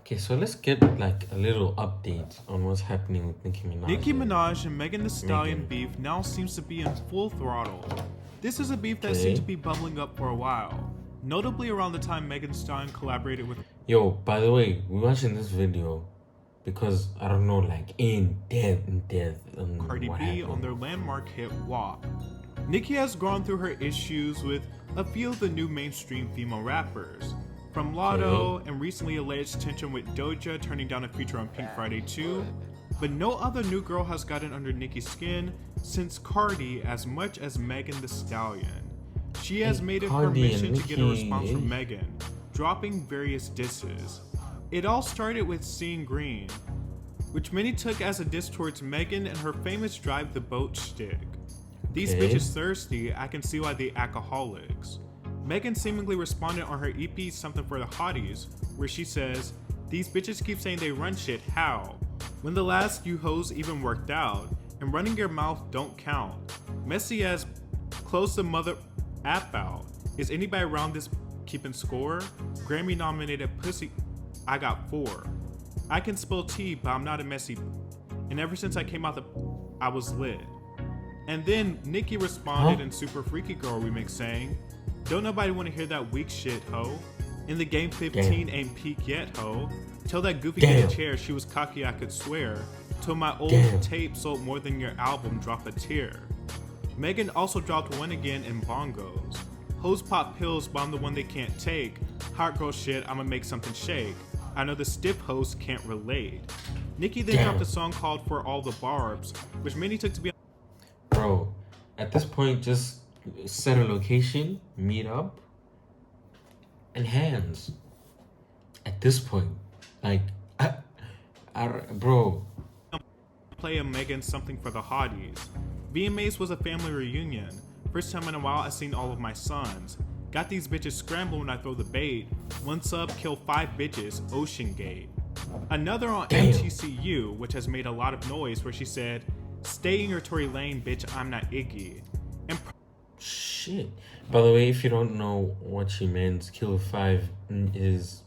Okay, so let's get like a little update on what's happening with Nicki Minaj. Nicki Minaj and Megan Thee Stallion beef now seems to be in full throttle. This is a beef that seemed to be bubbling up for a while, notably around the time Megan Thee Stallion collaborated with Yo, by the way, we're watching this video because I don't know, like in depth Cardi B on their landmark hit WAP. Nicki has gone through her issues with a few of the new mainstream female rappers, from Lotto and recently alleged tension with Doja turning down a feature on Pink Friday 2, but no other new girl has gotten under Nicki's skin since Cardi as much as Megan Thee Stallion. She has made it her mission to get a response from Megan, dropping various disses. It all started with Seeing Green, which many took as a diss towards Megan and her famous Drive the Boat shtick. These bitches thirsty, I can see why they alcoholics. Megan seemingly responded on her EP Something for the Hotties, where she says, "These bitches keep saying they run shit, how? When the last you hoes even worked out, and running your mouth don't count. Messy as close the mother app out. Is anybody around this keeping score? Grammy nominated pussy, I got 4. I can spill tea, but I'm not a messy. And ever since I came out I was lit." And then Nicki responded in Super Freaky Girl remix saying, "Don't nobody want to hear that weak shit, ho. In the game 15 ain't peak yet, ho. Tell that goofy get a chair, she was cocky, I could swear. Till my old tape sold more than your album, drop a tear." Megan also dropped one again in Bongos. "Hoes pop pills, but I'm the one they can't take. Hot girl shit, I'ma make something shake. I know the stiff hoes can't relate." Nicki then dropped a song called For All the Barbs, which many took to be... Bro, at this point, just set a location, meet up, and hands. At this point, like, bro. Play a Megan Something for the Hotties. VMAs was a family reunion. First time in a while I seen all of my sons. Got these bitches scramble when I throw the bait. One sub, kill 5 bitches, Ocean Gate. Another on MTCU, which has made a lot of noise, where she said, "Stay in your Tory Lane, bitch, I'm not Iggy." And shit. By the way, if you don't know what she meant, Kill 5 is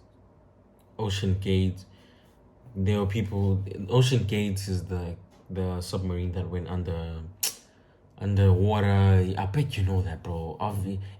Ocean Gate. There are people... Ocean Gate is the submarine that went underwater. I bet you know that, bro.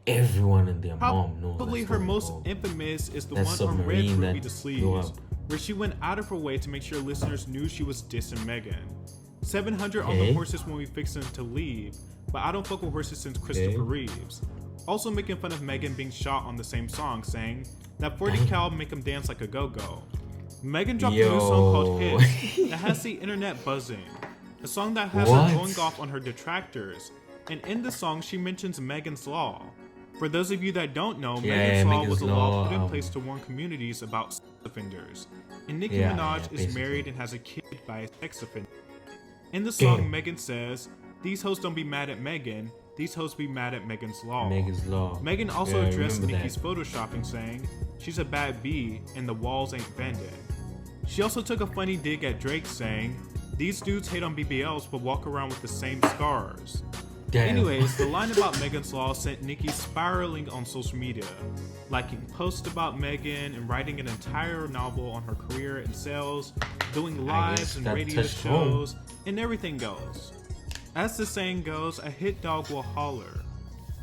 Everyone and their mom knows that. Probably her most infamous is the one on Red Ruby the Sleeves, where she went out of her way to make sure listeners knew she was dissing Megan. 700 on the horses when we fix them to leave, but I don't fuck with horses since Christopher Reeves. Also making fun of Megan being shot on the same song, saying that 40 cal make him dance like a go-go. Megan dropped a new song called Hits that has the internet buzzing. A song that has her going off on her detractors. And in the song, she mentions Megan's Law. For those of you that don't know, Megan's Law was a law put in place to warn communities about sex offenders. And Nicki Minaj is married and has a kid by a sex offender. In the song, Megan says, "These hoes don't be mad at Megan, these hoes be mad at Megan's Law." Megan also addressed Nicki's photoshopping, saying, "She's a bad bee and the walls ain't bending." She also took a funny dig at Drake, saying, "These dudes hate on BBLs but walk around with the same scars." Anyways, the line about Megan's Law sent Nicki spiraling on social media, liking posts about Megan and writing an entire novel on her career in sales, doing lives and radio shows, and everything goes. As the saying goes, a hit dog will holler.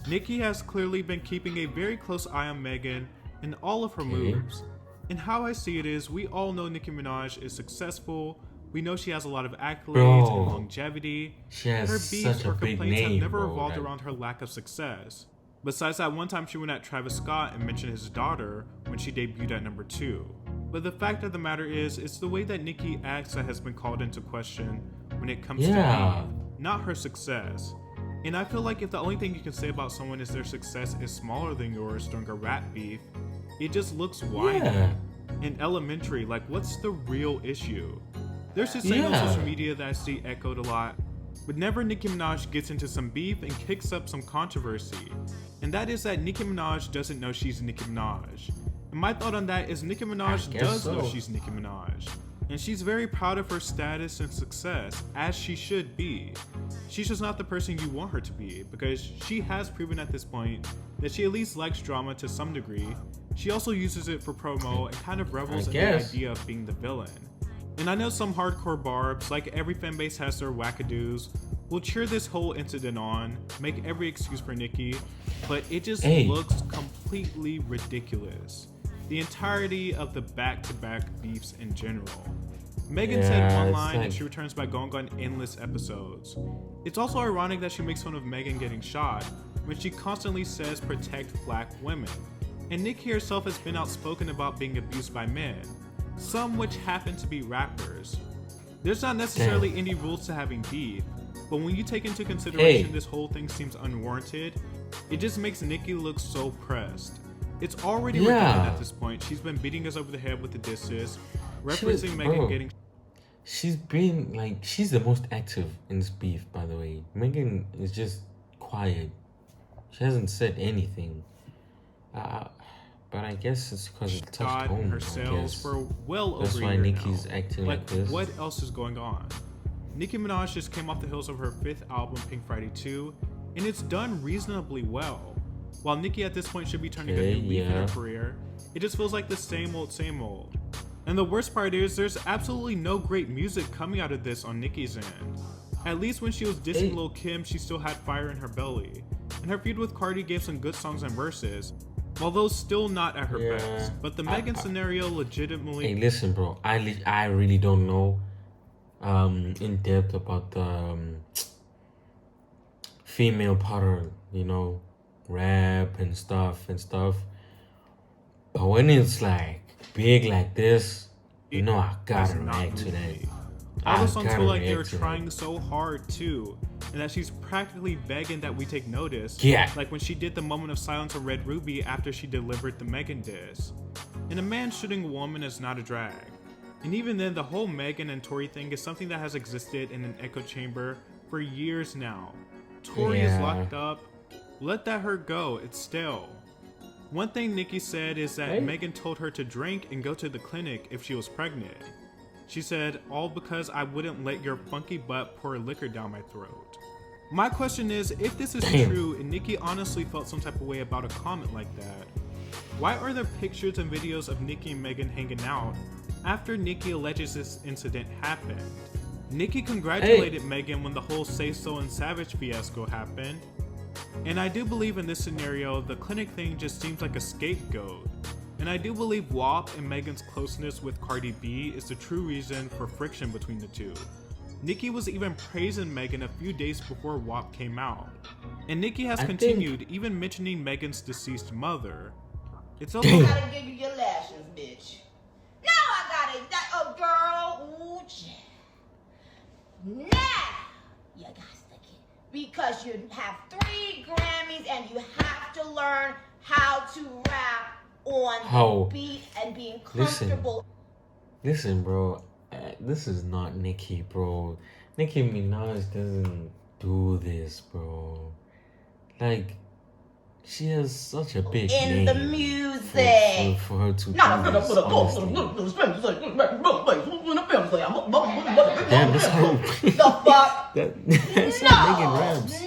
Nicki has clearly been keeping a very close eye on Megan and all of her moves. And how I see it is, we all know Nicki Minaj is successful. We know she has a lot of accolades and longevity. Her beefs or complaints have never revolved around her lack of success. Besides that one time she went at Travis Scott and mentioned his daughter when she debuted at number 2. But the fact of the matter is, it's the way that Nicki acts that has been called into question when it comes to beef, not her success. And I feel like if the only thing you can say about someone is their success is smaller than yours during a rap beef, it just looks whiny and elementary. Like, what's the real issue? There's this thing on social media that I see echoed a lot. Whenever Nicki Minaj gets into some beef and kicks up some controversy, and that is that Nicki Minaj doesn't know she's Nicki Minaj. And my thought on that is Nicki Minaj does know she's Nicki Minaj. And she's very proud of her status and success, as she should be. She's just not the person you want her to be, because she has proven at this point that she at least likes drama to some degree. she also uses it for promo and kind of revels in the idea of being the villain. And I know some hardcore barbs, like every fanbase has their wackadoos, will cheer this whole incident on, make every excuse for Nicki, but it just looks completely ridiculous. The entirety of the back-to-back beefs in general. Megan said one line and she returns by going on endless episodes. It's also ironic that she makes fun of Megan getting shot when she constantly says protect black women. And Nicki herself has been outspoken about being abused by men, some which happen to be rappers. There's not necessarily any rules to having beef, but when you take into consideration this whole thing seems unwarranted, it just makes Nicki look so pressed. It's already redundant at this point. She's been beating us over the head with the disses, referencing Megan getting... She's been, like, she's the most active in this beef, by the way. Megan is just quiet. She hasn't said anything. But I guess it's because it touched home, her sales for well over That's a why year Nicki's now. acting like this. What else is going on? Nicki Minaj just came off the heels of her 5th album, Pink Friday 2, and it's done reasonably well. While Nicki at this point should be turning a new leaf in her career, it just feels like the same old, same old. And the worst part is, there's absolutely no great music coming out of this on Nicki's end. At least when she was dissing Lil' Kim, she still had fire in her belly. And her feud with Cardi gave some good songs and verses, while those still not at her best. But the Megan scenario legitimately... Hey, listen, bro. I really don't know in depth about the female part of, you know, rap and stuff. But when it's like big like this, you know, I gotta react to that. All the songs feel like they're trying so hard too, and that she's practically begging that we take notice. Like when she did the moment of silence on Red Ruby after she delivered the Megan diss. And a man shooting a woman is not a drag. And even then, the whole Megan and Tory thing is something that has existed in an echo chamber for years now. Tory is locked up. Let that hurt go. It's stale. One thing Nicki said is that Megan told her to drink and go to the clinic if she was pregnant. She said, all because I wouldn't let your funky butt pour liquor down my throat. My question is, if this is true and Nicki honestly felt some type of way about a comment like that, why are there pictures and videos of Nicki and Megan hanging out after Nicki alleges this incident happened? Nicki congratulated Megan when the whole Say So and Savage fiasco happened. And I do believe in this scenario, the clinic thing just seems like a scapegoat. And I do believe WAP and Megan's closeness with Cardi B is the true reason for friction between the two. Nicki was even praising Megan a few days before WAP came out. And Nicki has continued, even mentioning Megan's deceased mother. It's also... I gotta give you your lashes, bitch. No, I got it. Oh, girl. Ooh, now, you got to get... Because you have 3 Grammys and you have to learn how to rap on the beat and being comfortable. Listen, bro. This is not Nicki, bro. Nicki Minaj doesn't do this, bro. Like, she has such a big name in the music for her to do this, honestly. Damn, that's how... The fuck? That's how Megan raps.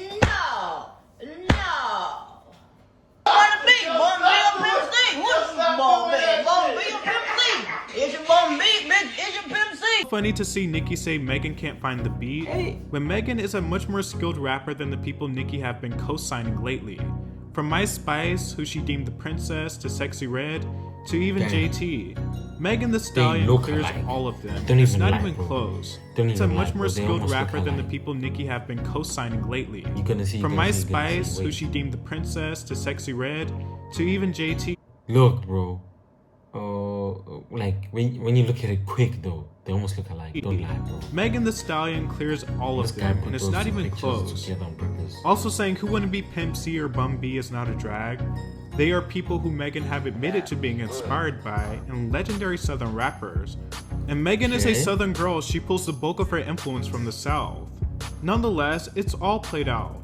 Funny to see Nicki say Megan can't find the beat, when Megan is a much more skilled rapper than the people Nicki have been co-signing lately. From My Spice, who she deemed the princess, to Sexy Red, to even JT. Megan Thee Stallion clears all of them. It's not even close. It's a much more skilled rapper than the people Nicki have been co-signing lately. From My Spice, who she deemed the princess, to Sexy Red, to even JT. Look, bro. Like when you look at it quick though, they almost look alike. Don't lie, bro. Megan Thee Stallion clears all of them, and it's not even close. Also saying who wouldn't be Pimp C or Bum B is not a drag. They are people who Megan have admitted to being inspired by and legendary Southern rappers. And Megan is a Southern girl, she pulls the bulk of her influence from the South. Nonetheless, it's all played out.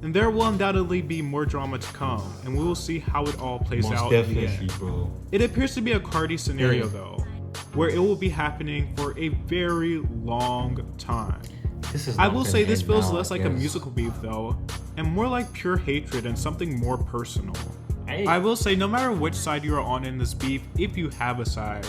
And there will undoubtedly be more drama to come, and we will see how it all plays out in the end. Bro. It appears to be a Cardi scenario though, where it will be happening for a very long time. I will say this feels less like a musical beef though, and more like pure hatred and something more personal. I will say, no matter which side you are on in this beef, if you have a side,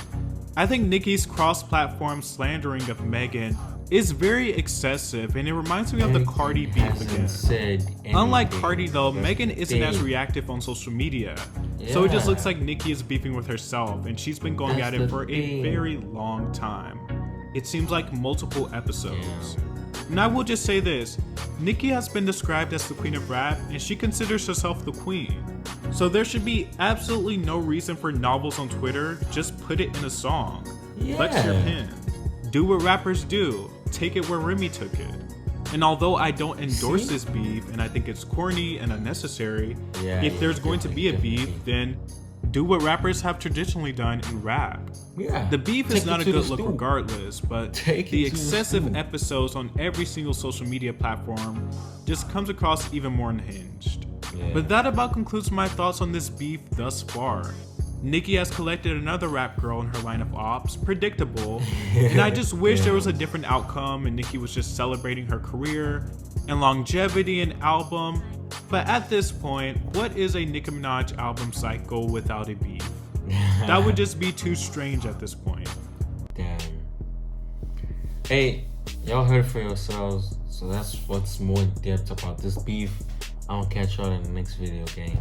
I think Nicki's cross-platform slandering of Megan is very excessive, and it reminds me of the Cardi beef again. Unlike Cardi though, Megan isn't as reactive on social media, so it just looks like Nicki is beefing with herself, and she's been going at it for a very long time. It seems like multiple episodes. And I will just say this, Nicki has been described as the queen of rap, and she considers herself the queen. So there should be absolutely no reason for novels on Twitter, just put it in a song. Flex your pen. Do what rappers do. Take it where Remy took it. And although I don't endorse this beef, and I think it's corny and unnecessary, if there's going to be a beef, then do what rappers have traditionally done in rap. The beef is not a good look regardless, but the excessive episodes on every single social media platform just comes across even more unhinged. But that about concludes my thoughts on this beef thus far. Nicki has collected another rap girl in her line of ops, predictable, and I just wish there was a different outcome and Nicki was just celebrating her career and longevity and album. But at this point, what is a Nicki Minaj album cycle without a beef? That would just be too strange at this point. Damn. Hey, y'all heard for yourselves, so that's what's more in depth about this beef. I'll catch y'all in the next video, gang.